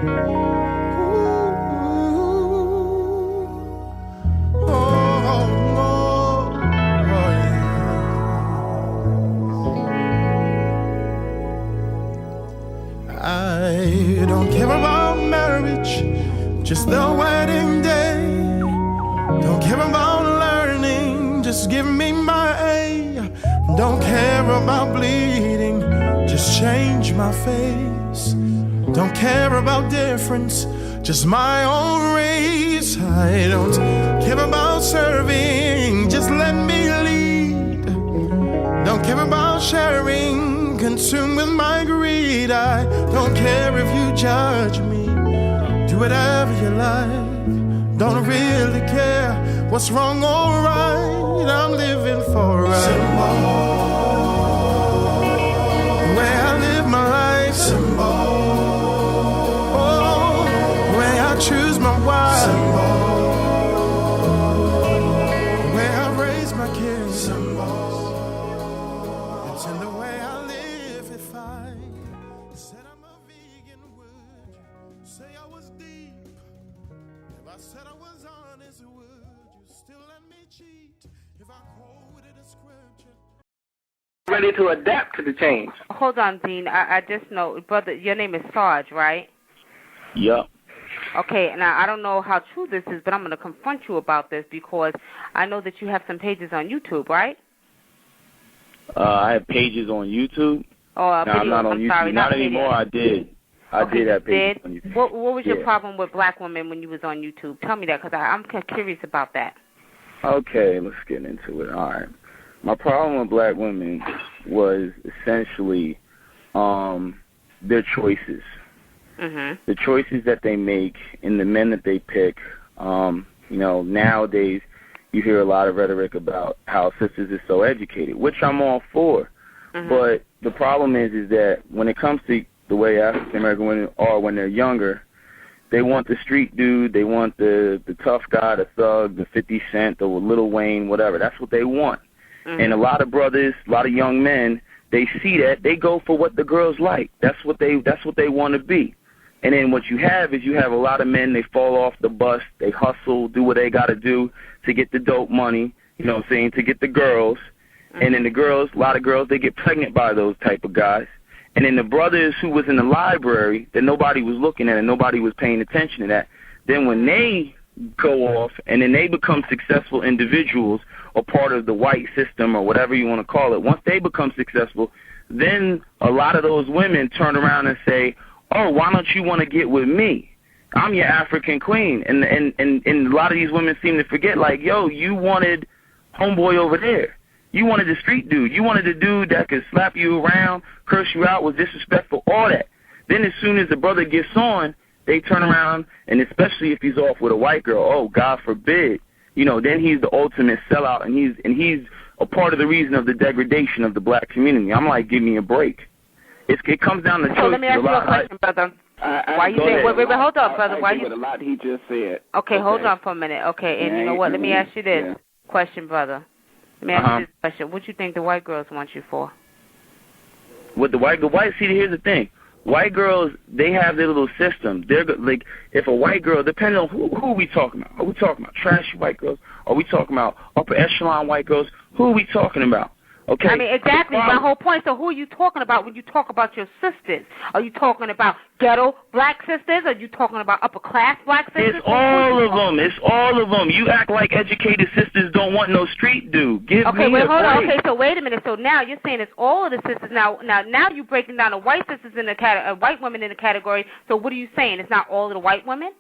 I don't care about marriage, just the wedding day. Don't care about learning, just give me my A. Don't care about bleeding, just change my face. Don't care about difference, just my own race. I don't care about serving, just let me lead. Don't care about sharing, consumed with my greed. I don't care if you judge me, do whatever you like. Don't really care what's wrong or right. I'm living for right. The way I live my life, the way I choose my wife, the way I raise my kids. It's in the way I live. If I said I'm a vegan, would you say I was deep? If I said I was honest, would you still let me cheat? If I quoted a scripture. Ready to adapt to the change. Hold on, Dean. I just know, brother, your name is Sarge, right? Yep. Okay, now I don't know how true this is, but I'm going to confront you about this because I know that you have some pages on YouTube, right? I have pages on YouTube. Oh, no, I'm not on YouTube. Sorry, not anymore. I did. I did have pages on YouTube. What was your problem with black women when you was on YouTube? Tell me that because I'm curious about that. Okay, let's get into it. All right. My problem with black women was essentially their choices. Mm-hmm. The choices that they make and the men that they pick. You know, nowadays you hear a lot of rhetoric about how sisters are so educated, which I'm all for. Mm-hmm. But the problem is that when it comes to the way African American women are when they're younger, they want the street dude, they want the tough guy, the thug, the 50 Cent, the Lil Wayne, whatever. That's what they want. Mm-hmm. And a lot of brothers, a lot of young men, they see that, they go for what the girls like. That's what they want to be. And then what you have is you have a lot of men, they fall off the bus, they hustle, do what they got to do to get the dope money, you know what I'm saying, to get the girls. Mm-hmm. And then the girls, a lot of girls, they get pregnant by those type of guys. And then the brothers who was in the library that nobody was looking at and nobody was paying attention to that, then when they go off and then they become successful individuals or part of the white system or whatever you want to call it, once they become successful, then a lot of those women turn around and say, oh, why don't you want to get with me? I'm your African queen. And a lot of these women seem to forget, like, yo, you wanted homeboy over there. You wanted the street dude. You wanted the dude that could slap you around, curse you out, was disrespectful, all that. Then as soon as the brother gets on, they turn around, and especially if he's off with a white girl, oh, God forbid, you know, then he's the ultimate sellout, and he's a part of the reason of the degradation of the black community. I'm like, give me a break. It comes down to choice. So let me ask you a question, brother. Why you say, wait, hold up, brother. Why you? A lot he just said. Okay, hold on for a minute. Okay, and you know what? Let me ask you this question, brother. Let me ask you this question. What you think the white girls want you for? With the white, see, here's the thing. White girls, they have their little system. They're like, if a white girl, depending on who are we talking about? Are we talking about trashy white girls? Are we talking about upper echelon white girls? Who are we talking about? Okay. I mean, exactly. My whole point. So who are you talking about when you talk about your sisters? Are you talking about ghetto black sisters? Are you talking about upper class black sisters? It's all of them. It's all of them. You act like educated sisters don't want no street dude. Give okay, me wait, a hold on. break. Okay, so wait a minute. So now you're saying it's all of the sisters. Now you're breaking down the white sisters in the white women in the category. So what are you saying? It's not all of the white women?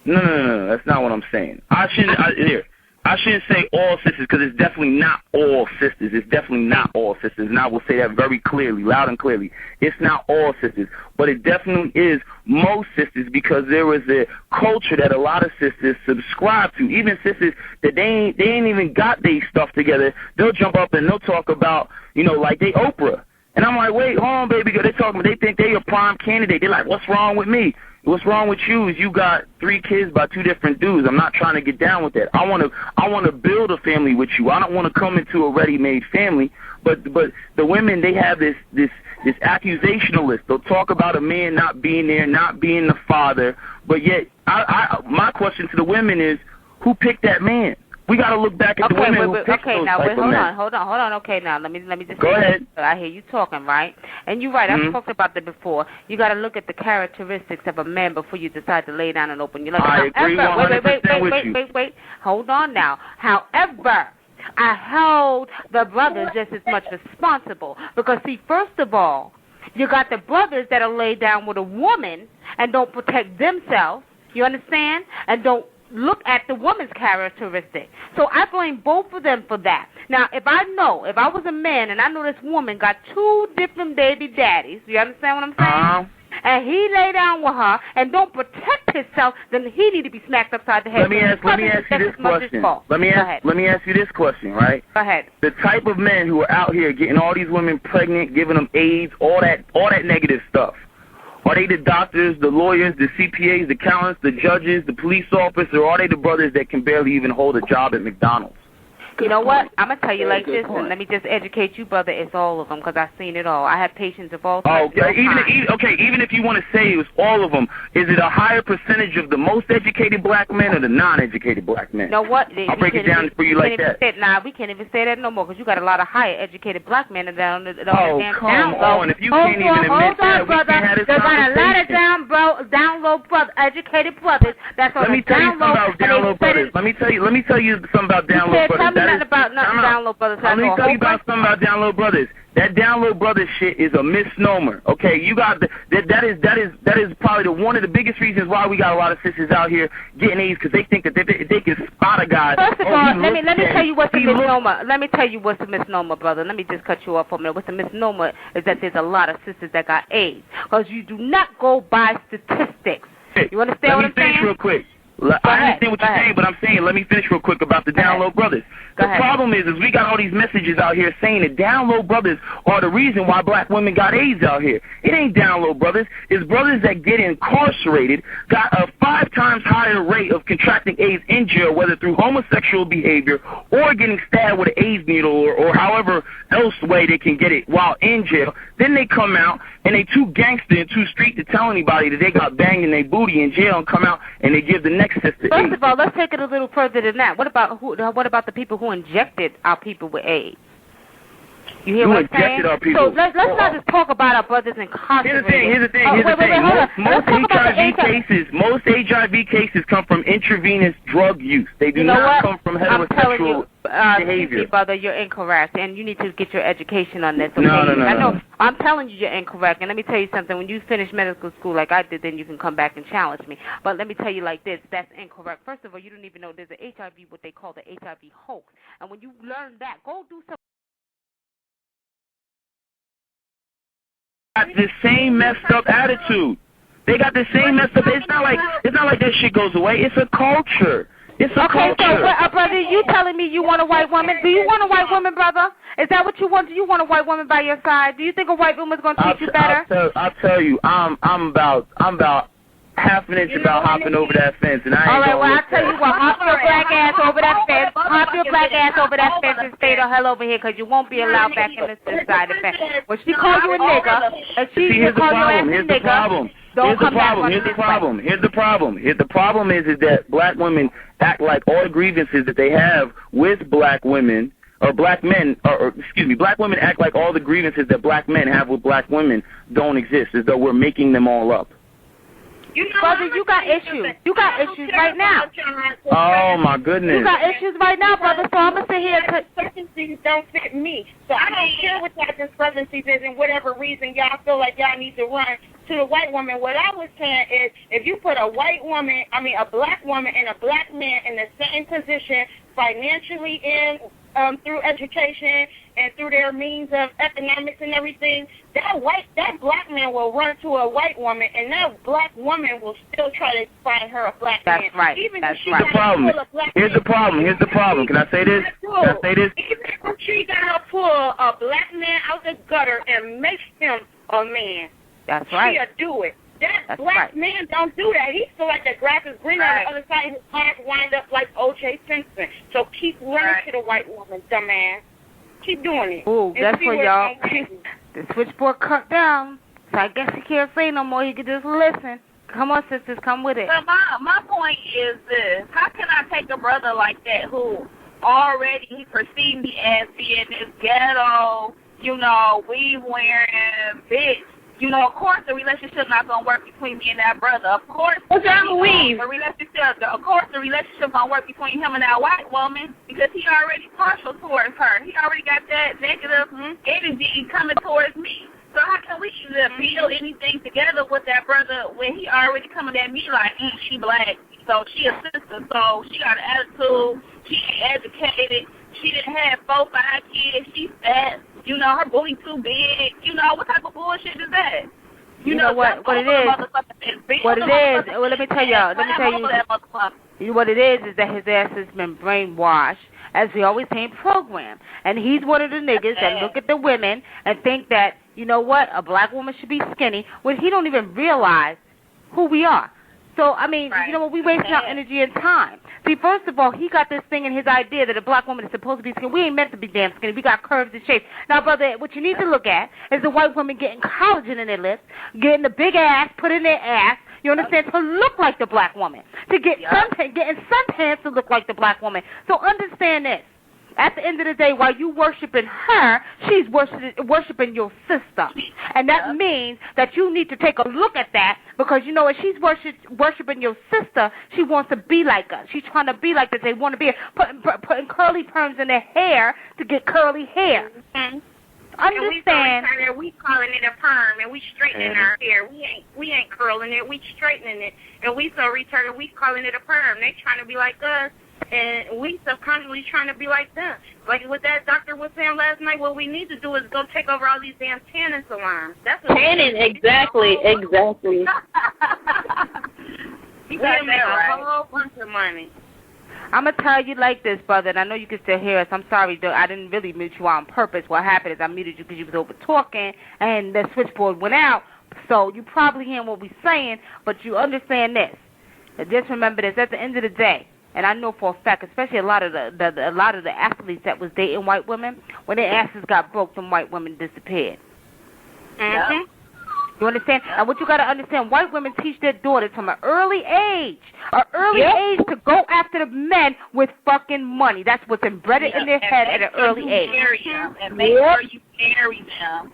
No. That's not what I'm saying. I shouldn't say all sisters because it's definitely not all sisters. It's definitely not all sisters, and I will say that very clearly, loud and clearly. It's not all sisters, but it definitely is most sisters because there is a culture that a lot of sisters subscribe to. Even sisters that they ain't even got their stuff together, they'll jump up and they'll talk about, you know, like they Oprah. And I'm like, wait, hold on, baby girl. They think they a prime candidate. They're like, what's wrong with me? What's wrong with you is you got 3 kids by 2 different dudes. I'm not trying to get down with that. I want to build a family with you. I don't want to come into a ready-made family. But the women, they have this this accusationalist. They'll talk about a man not being there, not being the father, but yet my question to the women is, who picked that man? We got to look back at the women who picked those type of men. Hold on. Okay, now let me just go ahead. I hear you talking, right? And you're right. I've talked about that before. You got to look at the characteristics of a man before you decide to lay down and open your life. I agree 100% with you. Wait. Hold on now. However, I hold the brothers just as much responsible because, see, first of all, you got the brothers that'll lay down with a woman and don't protect themselves. You understand? And don't look at the woman's characteristic. So I blame both of them for that. Now, if I was a man and I know this woman got 2 different baby daddies, you understand what I'm saying? And he lay down with her and don't protect himself, then he need to be smacked upside the head. Let me ask you this question. Let me ask you this question, right? Go ahead. The type of men who are out here getting all these women pregnant, giving them AIDS, all that negative stuff. Are they the doctors, the lawyers, the CPAs, the accountants, the judges, the police officers, or are they the brothers that can barely even hold a job at McDonald's? You know what? I'm going to tell you like this, and let me just educate you, brother. It's all of them because I've seen it all. I have patients of all types. Even if you want to say it was all of them, is it a higher percentage of the most educated black men or the non-educated black men? You know what? I'll break it down for you like that. We can't even say that no more because you got a lot of higher educated black men down the damn come down low. on. If you can't even admit that, we can't have this conversation. There's got a lot of down low brothers, educated brothers. That's on the down low. Let me tell you something about down low brothers. Let me tell you about something about down low brothers. That down low brother shit is a misnomer. Okay, you got that is probably one of the biggest reasons why we got a lot of sisters out here getting AIDS because they think that they can spot a guy. First of all, let me tell you what's a misnomer. Let me tell you what's a misnomer, brother. Let me just cut you off for a minute. What's a misnomer is that there's a lot of sisters that got AIDS because you do not go by statistics. You understand what I'm saying? Let me finish real quick. I understand what you're saying, but I'm saying, let me finish real quick about the down low brothers. The problem is we got all these messages out here saying that down low brothers are the reason why black women got AIDS out here. It ain't down low brothers. It's brothers that get incarcerated got a 5 times higher rate of contracting AIDS in jail, whether through homosexual behavior or getting stabbed with an AIDS needle or however else way they can get it while in jail. Then they come out and they too gangster and too street to tell anybody that they got banged in their booty in jail and come out and they give the next sister AIDS. First of all, let's take it a little further than that. What about the people who injected our people with AIDS? You hear what I'm saying? Our people. So let's not just talk about our brothers incarcerated. Here's the thing. Most HIV cases come from intravenous drug use. They do not come from heterosexual behavior. Brother, you're incorrect, and you need to get your education on this. Okay? No. I know. I'm telling you, you're incorrect, and let me tell you something. When you finish medical school like I did, then you can come back and challenge me. But let me tell you like this: that's incorrect. First of all, you don't even know there's an HIV, what they call the HIV hoax, and when you learn that, go do something. Got the same messed up attitude. They got the same messed up. It's not like that shit goes away. It's a culture. It's a culture. So, brother, you telling me you want a white woman? Do you want a white woman, brother? Is that what you want? Do you want a white woman by your side? Do you think a white woman's going to treat you better? I'll tell you, I'm about half an inch about hopping over that fence, and I ain't all right, well, I'll tell you what, hop your black ass over that fence, and stay the hell over here, because you won't be allowed back in this side of the fence. When she calls you a nigga, and she calls you a nigga, don't come back on this way. Here's the problem is that black women act like all the grievances that they have with black women, or black men, black women act like all the grievances that black men have with black women don't exist, as though we're making them all up. Brother, you got issues. You got issues right now. Oh, my goodness. You got issues right now, brother, so I'm going to sit here. Discrepancies don't fit me. So I don't care what y'all discrepancies is and whatever reason y'all feel like y'all need to run to the white woman. What I was saying is if you put a black woman and a black man in the same position financially through education and through their means of economics and everything, that black man will run to a white woman, and that black woman will still try to find her a black man. That's right. Even That's if she right. Here's the problem. Can I say this? Even if she got to pull a black man out the gutter and make him a man, that's right. She'll do it. That That's black right. man don't do that. He feel like the grass is greener on the other side. His heart wind up like O.J. Simpson. So keep running to the white woman, dumbass. Keep doing it. Ooh, that's for y'all. The switchboard cut down, so I guess he can't say no more. He can just listen. Come on, sisters, come with it. But my point is this. How can I take a brother like that who already he perceived me as being this ghetto, weave wearing bitch? Of course the relationship not going to work between me and that brother. Of course. What's wrong with weave? Of course the relationship going to work between him and that white woman because he already partial towards her. He already got that negative energy coming towards me. So how can we even build anything together with that brother when he already coming at me like, she black, so she a sister, so she got an attitude, she ain't educated, she didn't have 4, 5 kids, she's fat, her booty too big, what type of bullshit is that? You know what it is? What it is, well, let me tell you, what it is that his ass has been brainwashed, as we always say, programmed. And he's one of the niggas that look at the women and think that, a black woman should be skinny, when he don't even realize who we are. So, I mean, we wasting our energy and time. See, first of all, he got this thing in his idea that a black woman is supposed to be skinny. We ain't meant to be damn skinny. We got curves and shapes. Now, brother, what you need to look at is the white women getting collagen in their lips, getting the big ass put in their ass, you understand, to look like the black woman, to get getting suntans to look like the black woman. So understand this. At the end of the day, while you worshiping her, she's worshiping your sister. And that means that you need to take a look at that because, if she's worshiping your sister, she wants to be like us. She's trying to be like us. They want to be putting curly perms in their hair to get curly hair. Mm-hmm. Understand? And we calling it a perm, and we straightening our hair. We ain't curling it. We straightening it. And we so retarded, we calling it a perm. They trying to be like us. And we subconsciously trying to be like them. Like what that doctor was saying last night, what we need to do is go take over all these damn tanning salons. That's what tanning, exactly. You can make a whole bunch of money. I'm going to tell you like this, brother, and I know you can still hear us. I'm sorry, I didn't really mute you out on purpose. What happened is I muted you because you was over talking, and the switchboard went out. So you probably hearing what we're saying, but you understand this. And just remember this, at the end of the day, and I know for a fact, especially a lot of the athletes that was dating white women, when their asses got broke, them white women disappeared. Mm-hmm. You understand? And what you got to understand, white women teach their daughters from an early age to go after the men with fucking money. That's what's embedded in their head at an early age. And make sure you marry them.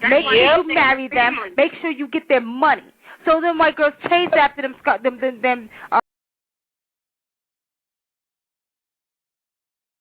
Make sure you marry them. Make sure you get their money. So then white girls chase after them